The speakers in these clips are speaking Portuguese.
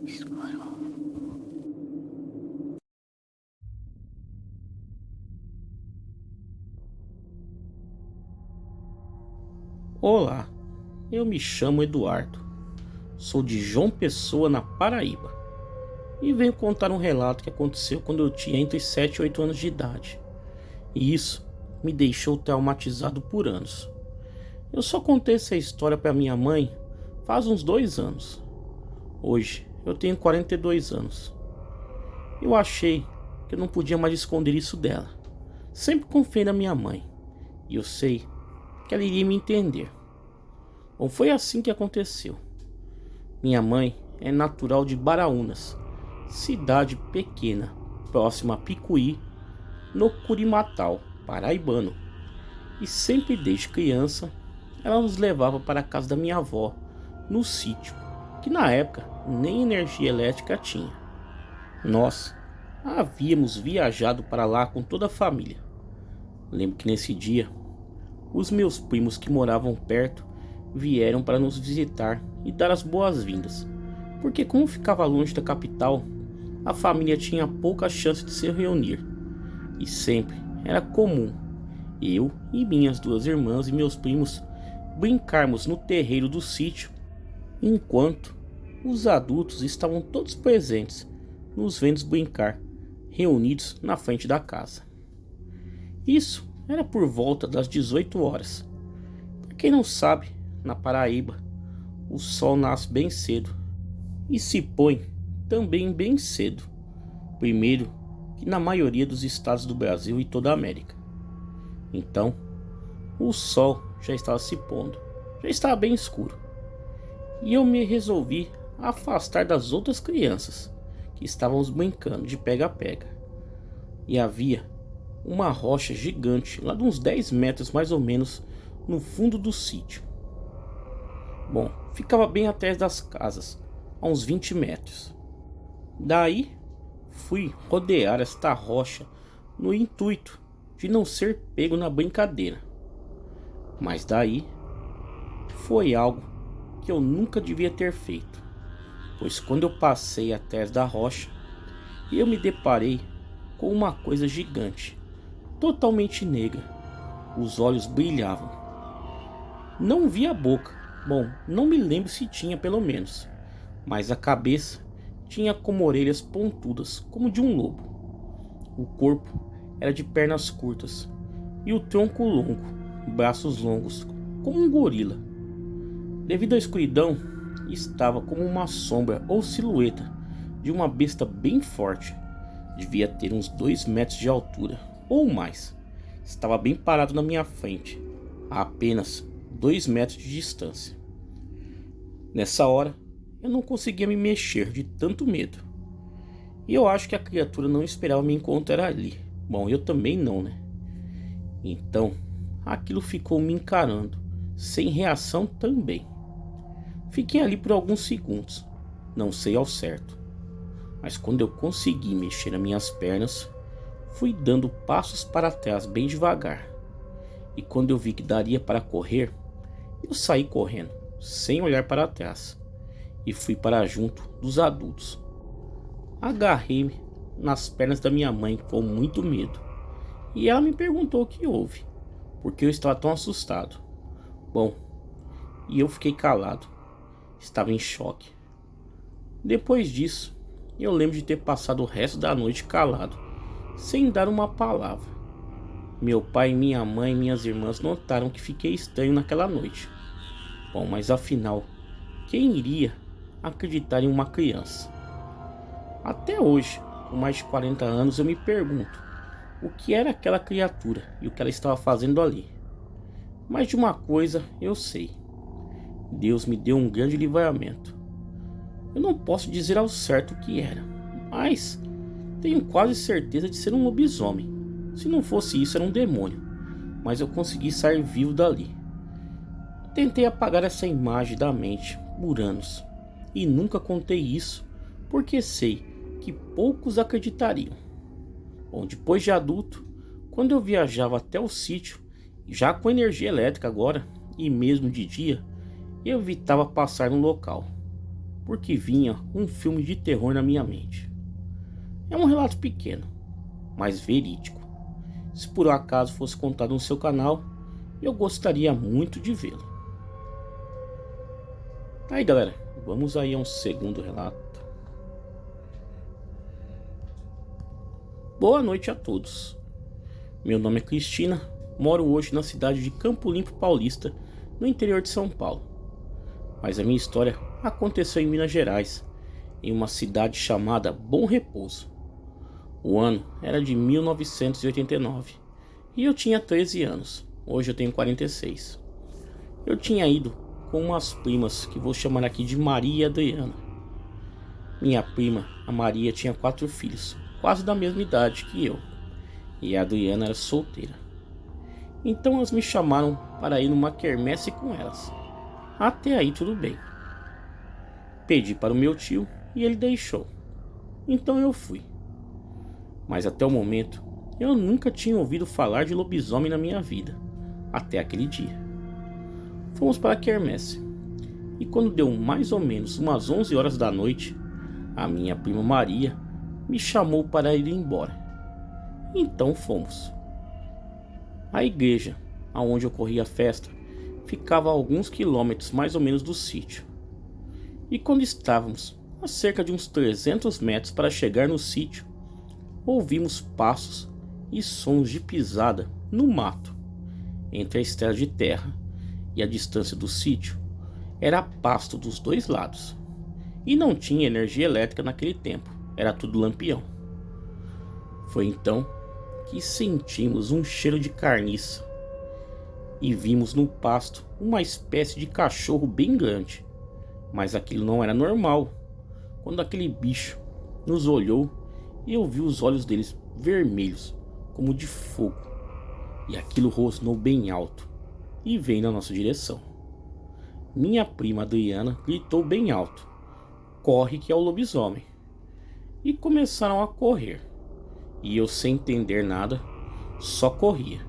obscuro. Olá, eu me chamo Eduardo, sou de João Pessoa, na Paraíba, e venho contar um relato que aconteceu quando eu tinha entre 7 e 8 anos de idade, e isso me deixou traumatizado por anos. Eu só contei essa história para minha mãe faz uns 2 anos. Hoje eu tenho 42 anos. Eu achei que eu não podia mais esconder isso dela. Sempre confiei na minha mãe, e eu sei que ela iria me entender. Ou foi assim que aconteceu. Minha mãe é natural de Baraunas, cidade pequena, próxima a Picuí, no Curimatau, paraibano. E sempre desde criança, ela nos levava para a casa da minha avó, no sítio, que na época nem energia elétrica tinha. Nós havíamos viajado para lá com toda a família. Lembro que nesse dia, os meus primos que moravam perto vieram para nos visitar e dar as boas-vindas, porque como ficava longe da capital, a família tinha pouca chance de se reunir, e sempre era comum eu e minhas 2 irmãs e meus primos brincarmos no terreiro do sítio, enquanto os adultos estavam todos presentes, nos vendo brincar, reunidos na frente da casa. Isso era por volta das 18 horas. Para quem não sabe, na Paraíba, o sol nasce bem cedo e se põe também bem cedo, primeiro que na maioria dos estados do Brasil e toda a América. Então, o sol já estava se pondo, já estava bem escuro, e eu me resolvi afastar das outras crianças que estávamos brincando de pega-pega. E havia uma rocha gigante, lá de uns 10 metros mais ou menos, no fundo do sítio. Bom, ficava bem atrás das casas, a uns 20 metros. Daí, fui rodear esta rocha no intuito de não ser pego na brincadeira. Mas daí, foi algo que eu nunca devia ter feito, pois quando eu passei atrás da rocha, eu me deparei com uma coisa gigante, totalmente negra. Os olhos brilhavam. Não vi a boca. Bom, não me lembro se tinha, pelo menos. Mas a cabeça tinha como orelhas pontudas, como de um lobo. O corpo era de pernas curtas e o tronco longo, braços longos, como um gorila. Devido à escuridão, estava como uma sombra ou silhueta de uma besta bem forte. Devia ter uns 2 metros de altura, ou mais. Estava bem parado na minha frente, a apenas 2 metros de distância. Nessa hora, eu não conseguia me mexer de tanto medo. E eu acho que a criatura não esperava me encontrar ali. Bom, eu também não, né? Então, aquilo ficou me encarando, sem reação também. Fiquei ali por alguns segundos, não sei ao certo. Mas quando eu consegui mexer as minhas pernas, fui dando passos para trás bem devagar. E quando eu vi que daria para correr, eu saí correndo, sem olhar para trás, e fui para junto dos adultos. Agarrei-me nas pernas da minha mãe com muito medo, e ela me perguntou o que houve, porque eu estava tão assustado. Bom, e eu fiquei calado, estava em choque. Depois disso, eu lembro de ter passado o resto da noite calado, sem dar uma palavra. Meu pai, minha mãe e minhas irmãs notaram que fiquei estranho naquela noite. Bom, mas afinal, quem iria acreditar em uma criança? Até hoje, com mais de 40 anos, eu me pergunto o que era aquela criatura e o que ela estava fazendo ali. Mas de uma coisa eu sei: Deus me deu um grande livramento. Eu não posso dizer ao certo o que era, mas tenho quase certeza de ser um lobisomem. Se não fosse isso, era um demônio, mas eu consegui sair vivo dali. Tentei apagar essa imagem da mente por anos, e nunca contei isso, porque sei que poucos acreditariam. Bom, depois de adulto, quando eu viajava até o sítio, já com energia elétrica agora, e mesmo de dia, eu evitava passar no local, porque vinha um filme de terror na minha mente. É um relato pequeno, mas verídico. Se por acaso fosse contado no seu canal, eu gostaria muito de vê-lo. Tá aí, galera, vamos aí a um segundo relato. Boa noite a todos. Meu nome é Cristina, moro hoje na cidade de Campo Limpo Paulista, no interior de São Paulo. Mas a minha história aconteceu em Minas Gerais, em uma cidade chamada Bom Repouso. O ano era de 1989 e eu tinha 13 anos, hoje eu tenho 46. Eu tinha ido com umas primas que vou chamar aqui de Maria e Adriana. Minha prima, a Maria, tinha 4 filhos, quase da mesma idade que eu, e a Adriana era solteira. Então elas me chamaram para ir numa quermesse com elas. Até aí tudo bem. Pedi para o meu tio e ele deixou. Então eu fui. Mas até o momento eu nunca tinha ouvido falar de lobisomem na minha vida, até aquele dia. Fomos para a quermesse, e quando deu mais ou menos umas 11 horas da noite, a minha prima Maria me chamou para ir embora. Então fomos. A igreja, aonde ocorria a festa, ficava a alguns quilômetros mais ou menos do sítio. E quando estávamos a cerca de uns 300 metros para chegar no sítio, ouvimos passos e sons de pisada no mato. Entre a estrada de terra e a distância do sítio, era pasto dos dois lados. E não tinha energia elétrica naquele tempo, era tudo lampião. Foi então que sentimos um cheiro de carniça e vimos no pasto uma espécie de cachorro bem grande. Mas aquilo não era normal. Quando aquele bicho nos olhou, eu vi os olhos deles vermelhos, como de fogo, e aquilo rosnou bem alto e veio na nossa direção. Minha prima Adriana gritou bem alto: "Corre que é o lobisomem!" E começaram a correr. E eu, sem entender nada, só corria.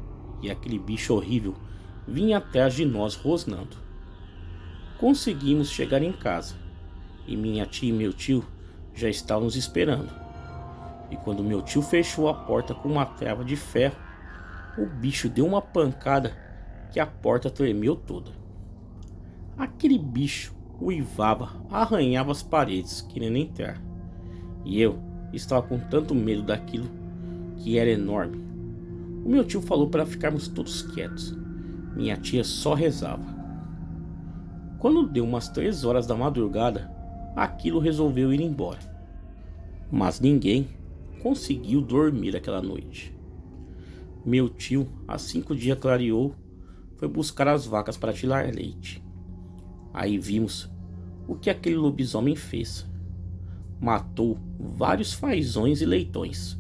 E aquele bicho horrível vinha atrás de nós rosnando. Conseguimos chegar em casa. E minha tia e meu tio já estavam nos esperando. E quando meu tio fechou a porta com uma trava de ferro, o bicho deu uma pancada que a porta tremeu toda. Aquele bicho uivava, arranhava as paredes, querendo entrar. E eu estava com tanto medo daquilo que era enorme. O meu tio falou para ficarmos todos quietos. Minha tia só rezava. Quando deu umas 3 horas da madrugada, aquilo resolveu ir embora. Mas ninguém conseguiu dormir aquela noite. Meu tio, assim que o dia clareou, foi buscar as vacas para tirar leite. Aí vimos o que aquele lobisomem fez. Matou vários fazões e leitões,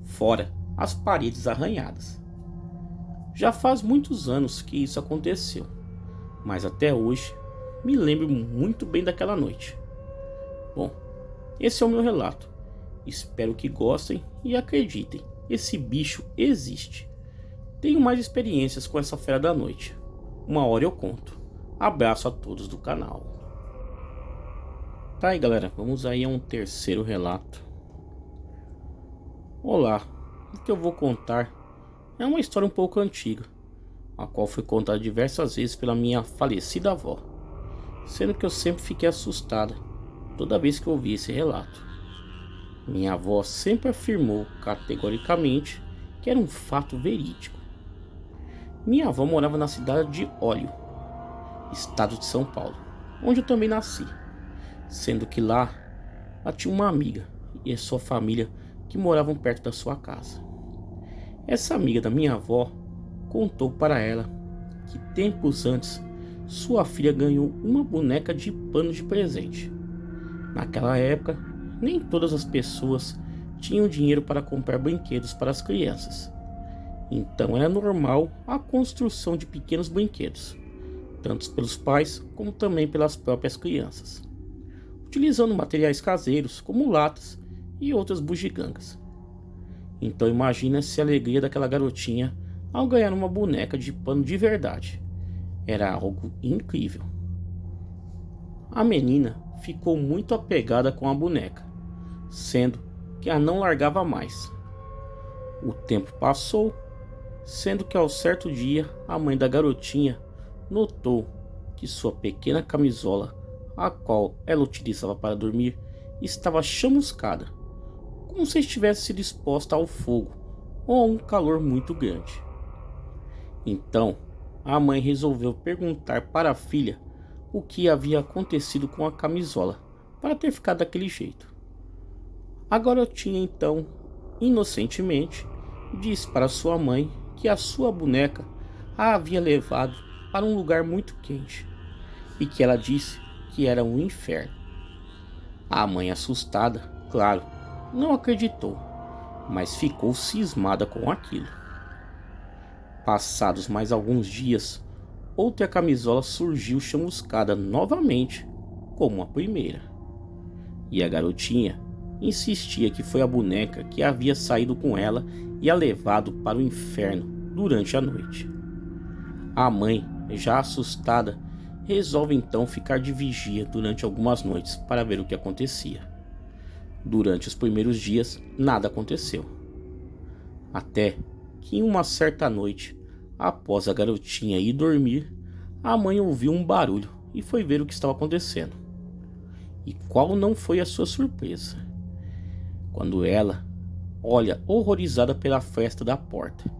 fora as paredes arranhadas. Já faz muitos anos que isso aconteceu, mas até hoje me lembro muito bem daquela noite. Bom, esse é o meu relato. Espero que gostem e acreditem, esse bicho existe. Tenho mais experiências com essa fera da noite. Uma hora eu conto. Abraço a todos do canal. Tá aí, galera, vamos aí a um terceiro relato. Olá, o que eu vou contar é uma história um pouco antiga, a qual foi contada diversas vezes pela minha falecida avó, sendo que eu sempre fiquei assustada toda vez que eu ouvi esse relato. Minha avó sempre afirmou categoricamente que era um fato verídico. Minha avó morava na cidade de Óleo, estado de São Paulo, onde eu também nasci, sendo que lá ela tinha uma amiga e a sua família que moravam perto da sua casa. Essa amiga da minha avó contou para ela que tempos antes sua filha ganhou uma boneca de pano de presente. Naquela época, nem todas as pessoas tinham dinheiro para comprar brinquedos para as crianças. Então era normal a construção de pequenos brinquedos, tanto pelos pais como também pelas próprias crianças, utilizando materiais caseiros como latas e outras bugigangas. Então imagina-se a alegria daquela garotinha ao ganhar uma boneca de pano de verdade. Era algo incrível. A menina ficou muito apegada com a boneca, sendo que a não largava mais. O tempo passou, sendo que ao certo dia a mãe da garotinha notou que sua pequena camisola, a qual ela utilizava para dormir, estava chamuscada, como se estivesse sido exposta ao fogo ou a um calor muito grande. Então, a mãe resolveu perguntar para a filha o que havia acontecido com a camisola para ter ficado daquele jeito. A garotinha então, inocentemente, disse para sua mãe que a sua boneca a havia levado para um lugar muito quente e que ela disse que era um inferno. A mãe, assustada, claro, não acreditou, mas ficou cismada com aquilo. Passados mais alguns dias, outra camisola surgiu chamuscada novamente, como a primeira. E a garotinha insistia que foi a boneca que havia saído com ela e a levado para o inferno durante a noite. A mãe, já assustada, resolve então ficar de vigia durante algumas noites para ver o que acontecia. Durante os primeiros dias, nada aconteceu. Até que em uma certa noite, após a garotinha ir dormir, a mãe ouviu um barulho e foi ver o que estava acontecendo. E qual não foi a sua surpresa, quando ela olha horrorizada pela fresta da porta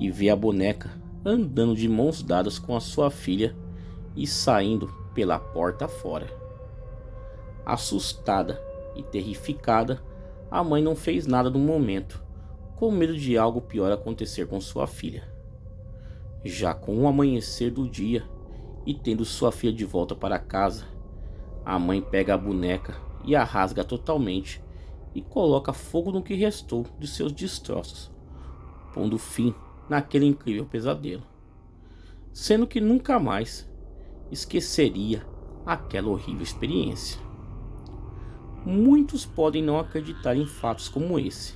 e vê a boneca andando de mãos dadas com a sua filha e saindo pela porta fora. Assustada e terrificada, a mãe não fez nada no momento, com medo de algo pior acontecer com sua filha. Já com o amanhecer do dia e tendo sua filha de volta para casa, a mãe pega a boneca e a rasga totalmente e coloca fogo no que restou de seus destroços, pondo fim naquele incrível pesadelo, sendo que nunca mais esqueceria aquela horrível experiência. Muitos podem não acreditar em fatos como esse,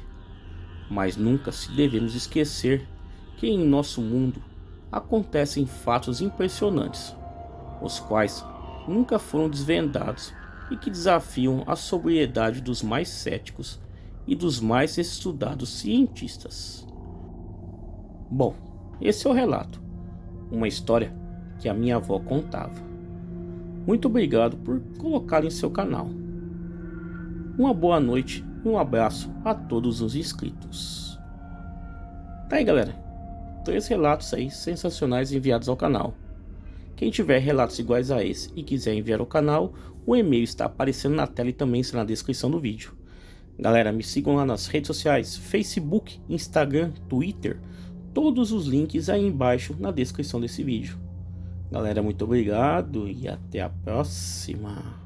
mas nunca se devemos esquecer que em nosso mundo acontecem fatos impressionantes, os quais nunca foram desvendados e que desafiam a sobriedade dos mais céticos e dos mais estudados cientistas. Bom, esse é o relato, uma história que a minha avó contava. Muito obrigado por colocar em seu canal. Uma boa noite e um abraço a todos os inscritos. Tá aí, galera, 3 relatos aí sensacionais enviados ao canal. Quem tiver relatos iguais a esse e quiser enviar ao canal, o e-mail está aparecendo na tela e também está na descrição do vídeo. Galera, me sigam lá nas redes sociais, Facebook, Instagram, Twitter, todos os links aí embaixo na descrição desse vídeo. Galera, muito obrigado e até a próxima.